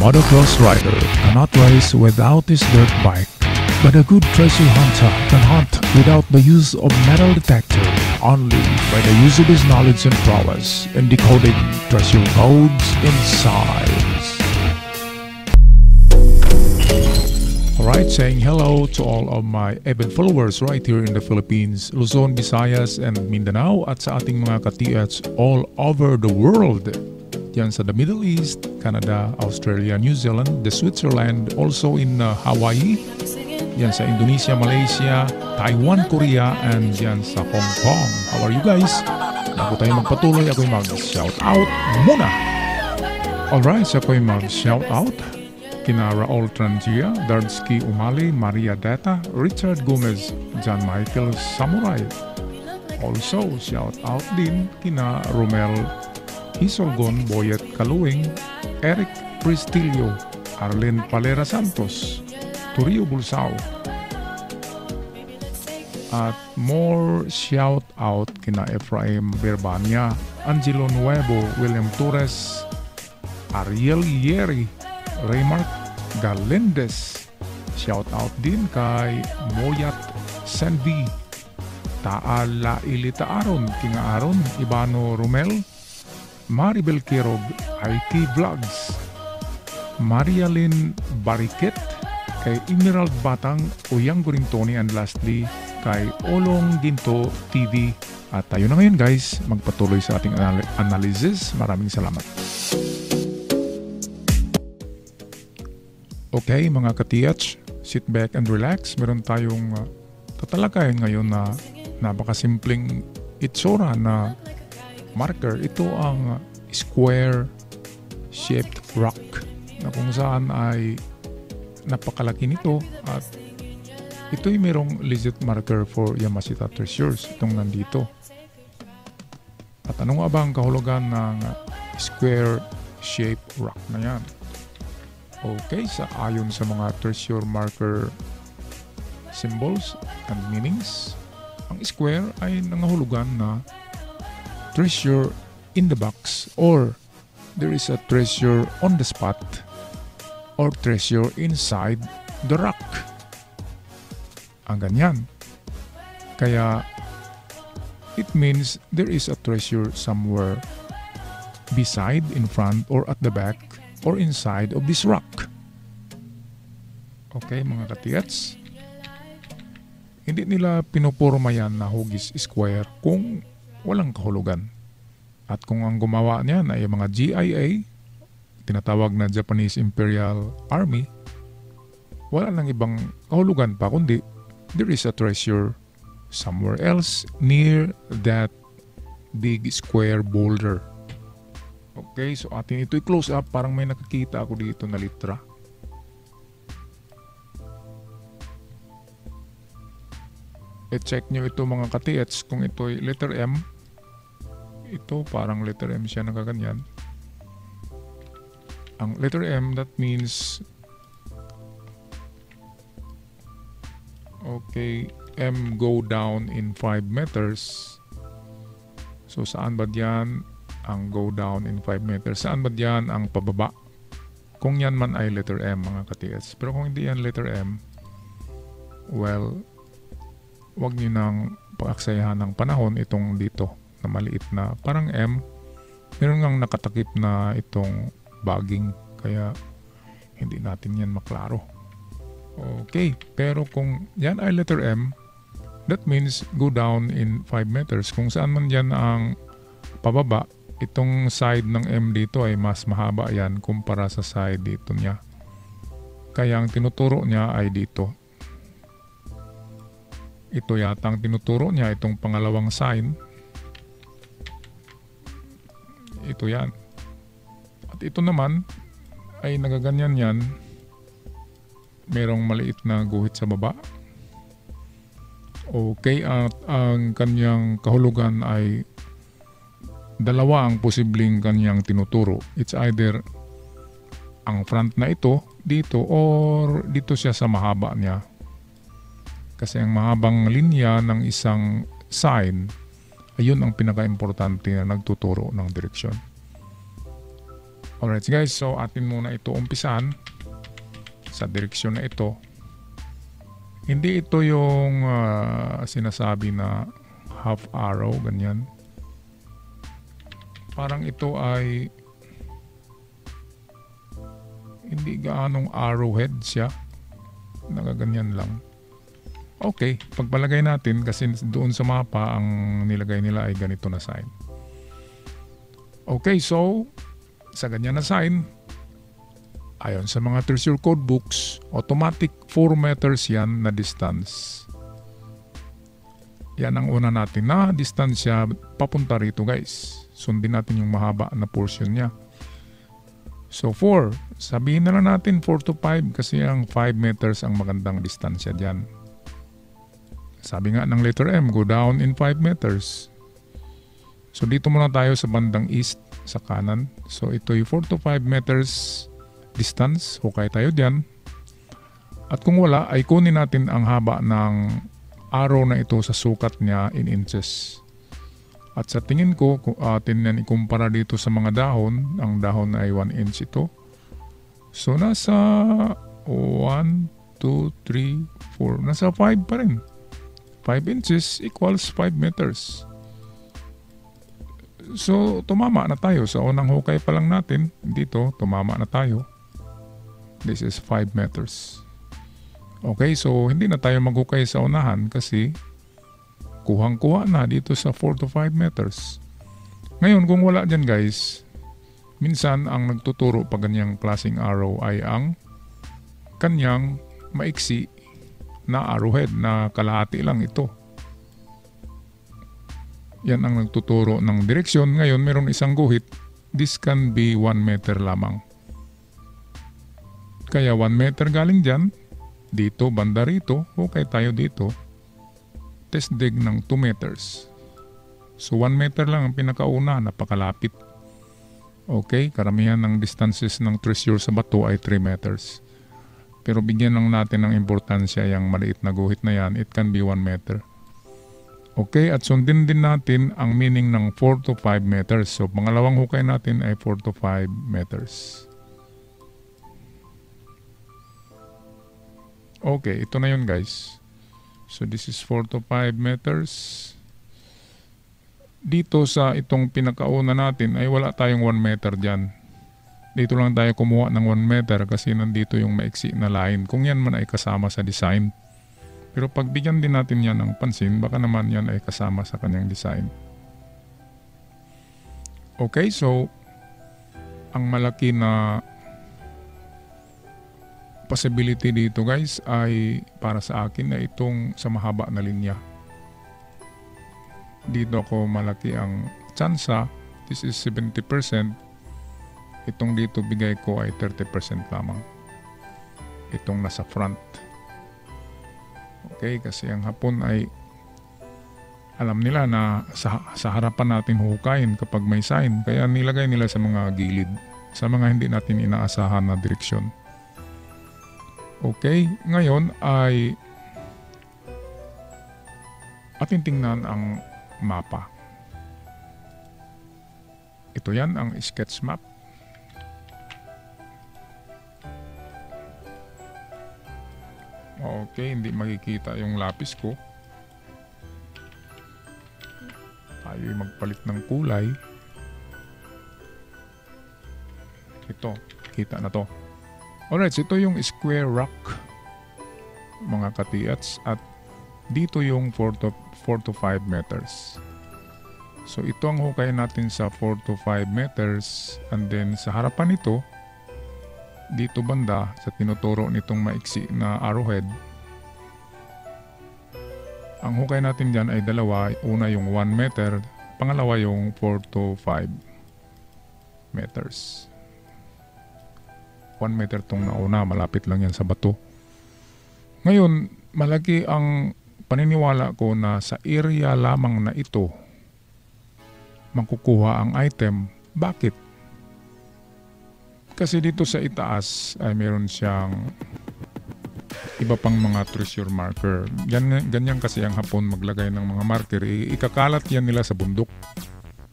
motocross rider cannot race without his dirt bike, but a good treasure hunter can hunt without the use of metal detector, only by the use of his knowledge and prowess in decoding treasure codes in signs. Alright, saying hello to all of my avid followers right here in the Philippines, Luzon, Visayas, and Mindanao, at sa ating mga ka-TH all over the world. Yan sa the Middle East, Canada, Australia, New Zealand, the Switzerland, also in Hawaii, yan sa Indonesia, Malaysia, Taiwan, Korea, and yan sa Hong Kong. How are you guys? Bago tayo magpatuloy, ako'y mag-shout out muna. Alright, so ako'y mag-shout out kina Raul Trangia, Dardsky Umali, Maria Data, Richard Gomez, John Michael Samurai. Also, shout out din kina Romel Hisolgon, Boyet Kaluwing, Eric Pristilio, Arlen Palera Santos, Turio Bulsao. At more shout out kina Efraim Berbania, Angelo Nuevo, William Torres, Ariel Yeri, Raymark Galendez. Shout out din kay Moyat Senvi, Taala Ilita Aron, Kinga Aron, Ibano Romel, Maribel Kirog, Aiki Vlogs, Maria Lynn Bariket, kay Emerald Batang, Uyang Guring Tony, and lastly kay Olong Ginto TV. At tayo na ngayon guys, magpatuloy sa ating analysis. Maraming salamat. Okay mga ka-TH, sit back and relax. Meron tayong tatalakayin ngayon na napakasimpleng itsura na marker. Ito ang square shaped rock na kung saan ay napakalaki nito at ito'y merong legit marker for Yamashita Treasures, itong nandito. At ano nga ba ang kahulugan ng square shaped rock na yan? Okay, ayon sa mga treasure marker symbols and meanings, ang square ay nangahulugan na treasure in the box, or there is a treasure on the spot, or treasure inside the rock. Ang ganyan. Kaya it means there is a treasure somewhere beside, in front, or at the back, or inside of this rock. Okay mga ka-TH, hindi nila pinupurma yan na hugis square kung walang kahulugan. At kung ang gumawa niyan ay mga GIA, tinatawag na Japanese Imperial Army, wala nang ibang kahulugan pa kundi there is a treasure somewhere else near that big square boulder. Okay, so atin ito i-close up. Parang may nakakita ako dito na litra. I-check nyo ito mga ka-TH kung ito ay letter M. Ito parang letter M siya na kaganyan. Ang letter M, that means okay, M go down in 5 meters. So saan ba diyan ang go down in 5 meters? Saan ba diyan ang pababa? Kung yan man ay letter M mga ka-TH. Pero kung hindi yan letter M, well, wag nyo nang pag-aksayahan ng panahon itong dito na maliit na parang M. Meron ngang nakatakip na itong bagging, kaya hindi natin yan maklaro. Okay, pero kung yan ay letter M, that means go down in 5 meters. Kung saan man yan ang pababa, itong side ng M dito ay mas mahaba yan kumpara sa side dito niya. Kaya ang tinuturo niya ay dito. Ito yata ang tinuturo niya, itong pangalawang sign. Ito yan. At ito naman ay nagaganyan yan. Merong maliit na guhit sa baba. Okay, at ang kanyang kahulugan ay dalawa ang posibleng kanyang tinuturo. It's either ang front na ito dito or dito siya sa mahaba niya. Kasi ang mahabang linya ng isang sign, ayun ang pinaka-importante na nagtuturo ng direksyon. Alright guys, so atin muna ito umpisan sa direksyon na ito. Hindi ito yung sinasabi na half arrow, ganyan. Parang ito ay hindi gaanong arrowhead siya. Nagaganyan lang. Okay, pagpalagay natin kasi doon sa mapa ang nilagay nila ay ganito na sign. Okay, so sa ganyan na sign, ayon sa mga Treasure Code books, automatic 4 meters yan na distance. Yan ang una natin na distansya papunta rito guys. Sundin natin yung mahaba na portion niya. So 4, sabihin na lang natin 4 to 5 kasi ang 5 meters ang magandang distansya dyan. Sabi nga ng letter M, go down in 5 meters. So dito muna tayo sa bandang east, sa kanan. So ito yung 4 to 5 meters distance. Hukay tayo dyan. At kung wala, ay kunin natin ang haba ng arrow na ito sa sukat niya in inches. At sa tingin ko, atin yan ikumpara dito sa mga dahon. Ang dahon ay 1 inch ito. So nasa 1, 2, 3, 4. Nasa 5 pa rin. 5 inches equals 5 meters. So tumama na tayo. Sa unang hukay pa lang natin, dito tumama na tayo. This is 5 meters. Okay, so hindi na tayo maghukay sa unahan kasi kuhang-kuha na dito sa 4 to 5 meters. Ngayon kung wala dyan guys, minsan ang nagtuturo pag ganyang klaseng arrow ay ang kanyang maiksi na arrowhead na kalahati lang ito. Yan ang nagtuturo ng direksyon. Ngayon meron isang guhit. This can be 1 meter lamang. Kaya 1 meter galing dyan. Dito, banda rito. Okay tayo dito. Test dig ng 2 meters. So 1 meter lang ang pinakauna. Napakalapit. Okay, karamihan ng distances ng treasure sa bato ay 3 meters. Pero bigyan lang natin ng importansya yung maliit na guhit na yan. It can be 1 meter. Okay, at sundin din natin ang meaning ng 4 to 5 meters. So, pangalawang hukay natin ay 4 to 5 meters. Okay, ito na yun guys. So, this is 4 to 5 meters. Dito sa itong pinakauna natin ay wala tayong 1 meter dyan. Dito lang tayo kumuha ng 1 meter kasi nandito yung maiksi na line. Kung yan man ay kasama sa design. Pero pag bigyan din natin yan ng pansin, baka naman yan ay kasama sa kanyang design. Okay, so ang malaki na possibility dito guys ay para sa akin na itong sa mahaba na linya. Dito ako malaki ang tsansa. This is 70%. Itong dito bigay ko ay 30% lamang. Itong nasa front. Okay, kasi ang hapon ay alam nila na sa harapan natin huhukayin kapag may sign. Kaya nilagay nila sa mga gilid. Sa mga hindi natin inaasahan na direksyon. Okay, ngayon ay ating tingnan ang mapa. Ito yan ang sketch map. Okay, hindi makikita yung lapis ko. Tayo magpalit ng kulay. Ito, kita na to. Alright, so ito yung square rock, mga katiats, at dito yung 4 to 5 meters. So ito ang hukay natin sa 4 to 5 meters, and then sa harapan nito, dito banda sa tinuturo nitong maiksi na arrowhead, ang hukay natin dyan ay dalawa. Una yung 1 meter, pangalawa yung 4 to 5 meters. 1 meter tong nauna, malapit lang yan sa bato. Ngayon, malaki ang paniniwala ko na sa area lamang na ito makukuha ang item. Bakit? Kasi dito sa itaas ay meron siyang iba pang mga treasure marker. Ganyan kasi ang Hapon maglagay ng mga marker. Ikakalat yan nila sa bundok.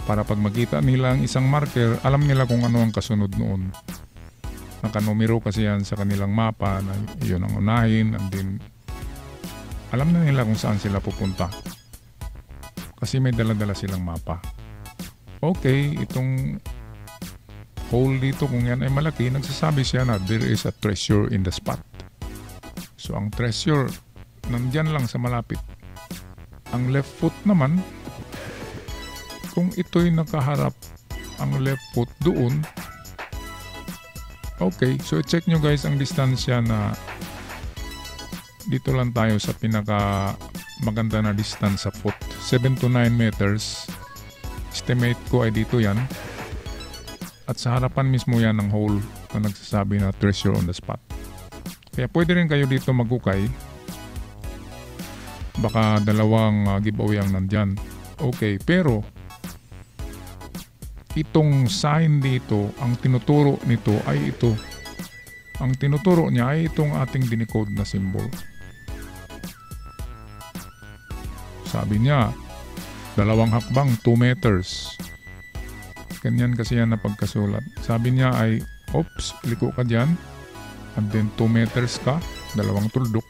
Para pag makita nila ang isang marker, alam nila kung ano ang kasunod noon. Nakanumero kasi yan sa kanilang mapa na yun ang unahin, and then alam na nila kung saan sila pupunta. Kasi may dala-dala silang mapa. Okay, itong hole dito, kung yan ay malaki, nagsasabi siya na there is a treasure in the spot. So ang treasure, nandyan lang sa malapit. Ang left foot naman, kung ito'y nakaharap ang left foot doon, okay, so check nyo guys ang distansya na dito lang tayo sa pinaka maganda na distance sa foot. 7 to 9 meters. Estimate ko ay dito yan. At sa harapan mismo yan ng hole na nagsasabi na treasure on the spot. Kaya pwede rin kayo dito magukay. Baka dalawang giveaway ang nandyan. Okay, pero itong sign dito, ang tinuturo nito ay ito. Ang tinuturo niya ay itong ating dinicode na symbol. Sabi niya, dalawang hakbang, 2 meters. Ganyan kasi yan na pagkasulat. Sabi niya ay, oops, liko ka dyan. And then 2 meters ka, dalawang tuldok.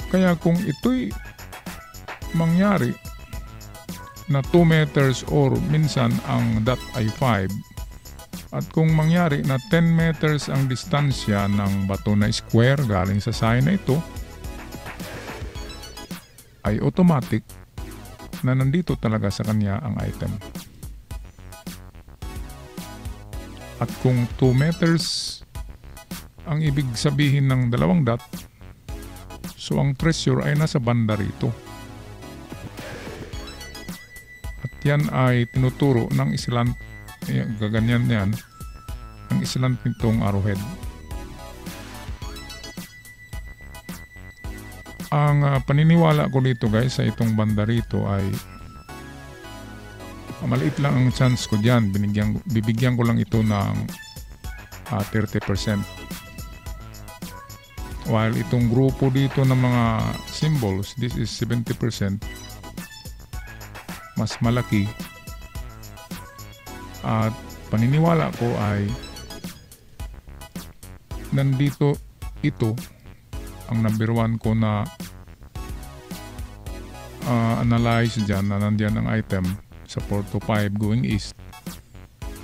Kaya kung ito'y mangyari na 2 meters or minsan ang dot ay 5, at kung mangyari na 10 meters ang distansya ng bato na square galing sa sign na ito, ay automatic na nandito talaga sa kanya ang item. At kung 2 meters ang ibig sabihin ng dalawang dot, so ang treasure ay nasa banda rito. At yan ay tinuturo ng islant, gaganyan yan, ang islant nitong arrowhead. Ang paniniwala ko dito guys sa itong banda rito ay maliit lang ang chance ko dyan. Bibigyan ko lang ito ng 30%. While itong grupo dito ng mga symbols, this is 70%. Mas malaki. At paniniwala ko ay nandito ito ang number 1 ko na analyze dyan na nandiyan ang item sa 4 to 5 going east.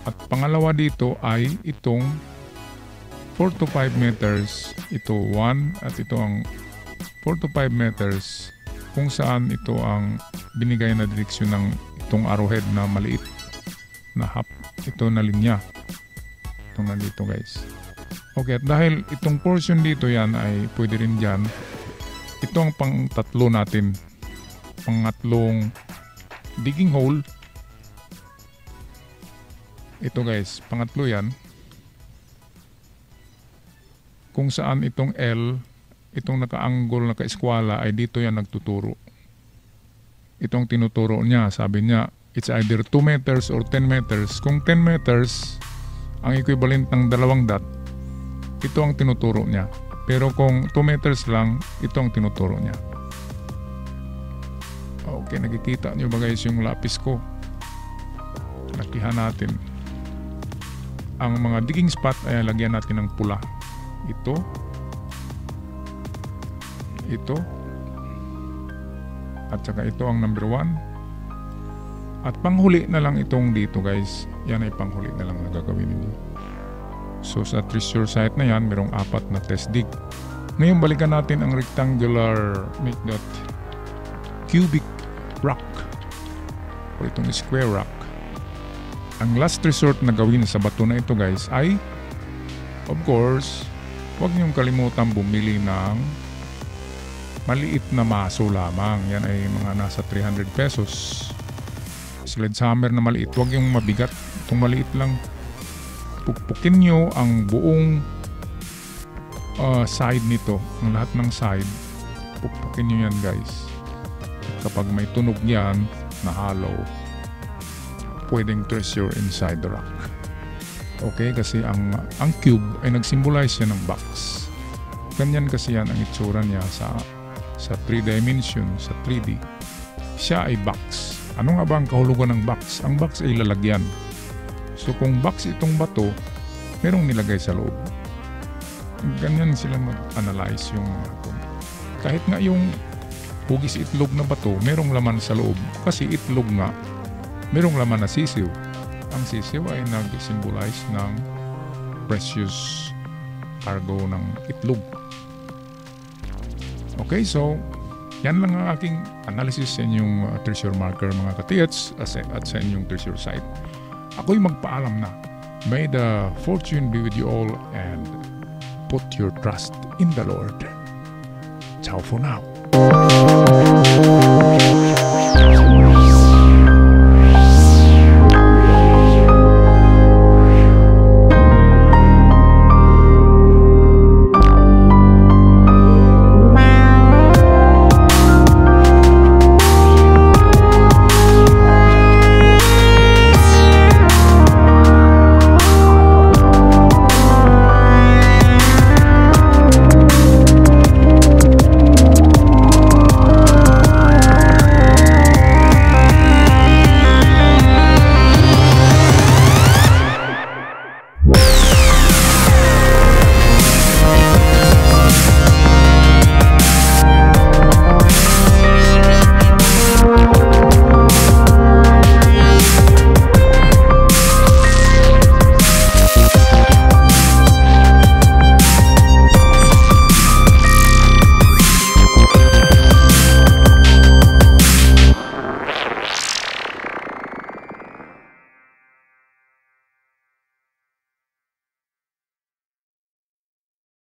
At pangalawa dito ay itong 4 to 5 meters, ito 1 at ito ang 4 to 5 meters kung saan ito ang binigay na direksyon ng itong arrowhead na maliit na half, ito na linya. Ito nga dito guys. Okay, at dahil itong portion dito yan ay pwede rin dyan, ito ang pang-tatlo natin. Pangatlong digging hole. Ito guys, pangatlo yan. Kung saan itong L, itong naka-angle, naka-eskwala ay dito yan nagtuturo. Itong tinuturo niya, sabi niya, it's either 2 meters or 10 meters. Kung 10 meters, ang equivalent ng dalawang dot, ito ang tinuturo niya. Pero kung 2 meters lang, ito ang tinuturo niya. Okay, nakikita nyo ba guys yung lapis ko? Lakihan natin. Ang mga digging spot ay lagyan natin ng pula. Ito. Ito. At saka ito ang number 1. At panghuli na lang itong dito guys. Yan ay panghuli na lang na gagawin ninyo. So sa treasure site na yan, merong 4 na test dig. Ngayon balikan natin ang rectangular, make that cubic rock o itong square rock. Ang last resort na gawin sa bato na ito guys ay, of course, huwag niyong kalimutan bumili ng maliit na maso lamang. Yan ay mga nasa 300 pesos. Sledgehammer na maliit, huwag yung mabigat. Itong maliit lang. Pukpukin nyo ang buong side nito, ang lahat ng side. Pukpukin nyo yan guys. At kapag may tunog yan na hollow, pwedeng treasure inside the rock. Okay, kasi ang cube ay nag-symbolize siya ng box. Ganyan kasi yan ang itsura niya sa 3 dimension, sa 3D. Siya ay box. Ano nga ba ang kahulugan ng box? Ang box ay lalagyan. So kung box itong bato, merong nilagay sa loob. Ganyan sila mag-analyze yung kahit nga yung hugis itlog na bato, merong laman sa loob. Kasi itlog nga, merong laman na sisiw. Ang sisiw ay nag-symbolize ng precious cargo ng itlog. Okay, so yan lang ang aking analysis sa inyong treasure marker mga katiyats at sa inyong treasure site. Ako'y magpaalam na. May the fortune be with you all and put your trust in the Lord. Ciao for now.